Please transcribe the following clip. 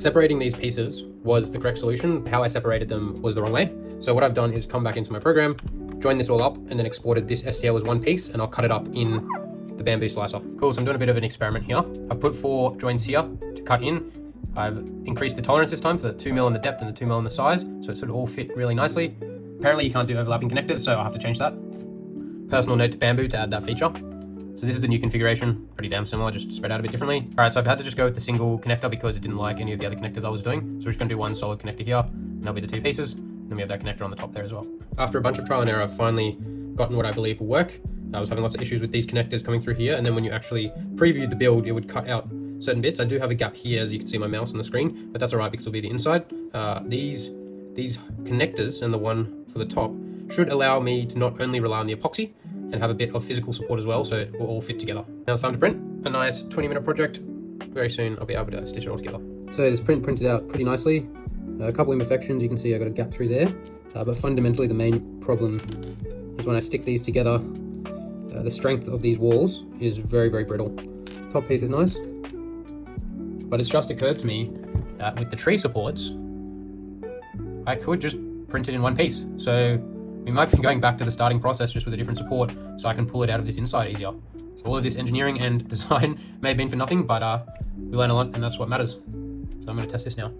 Separating these pieces was the correct solution. How I separated them was the wrong way. So what I've done is come back into my program, join this all up, and then exported this STL as one piece, and I'll cut it up in the Bambu slicer. Cool, so I'm doing a bit of an experiment here. I've put 4 joints here to cut in. I've increased the tolerance this time for the 2mm in the depth and the 2mm in the size, so it sort of all fit really nicely. Apparently you can't do overlapping connectors, so I'll have to change that. Personal note to Bambu to add that feature. So this is the new configuration, pretty damn similar, just spread out a bit differently. All right, so I've had to just go with the single connector because it didn't like any of the other connectors I was doing. So we're just gonna do one solid connector here, and that'll be the 2 pieces. Then we have that connector on the top there as well. After a bunch of trial and error, I've finally gotten what I believe will work. I was having lots of issues with these connectors coming through here, and then when you actually previewed the build, it would cut out certain bits. I do have a gap here, as you can see my mouse on the screen, but that's all right because it'll be the inside. These connectors and the one for the top should allow me to not only rely on the epoxy and have a bit of physical support as well, so it will all fit together. Now it's time to print a nice 20-minute project. Very soon I'll be able to stitch it all together. So this print printed out pretty nicely. A couple imperfections, you can see I got a gap through there, but fundamentally the main problem is when I stick these together, the strength of these walls is very, very brittle. Top piece is nice, but it's just occurred to me that with the tree supports, I could just print it in one piece. So we might be going back to the starting process just with a different support so I can pull it out of this inside easier. So all of this engineering and design may have been for nothing, but we learn a lot and that's what matters. So I'm going to test this now.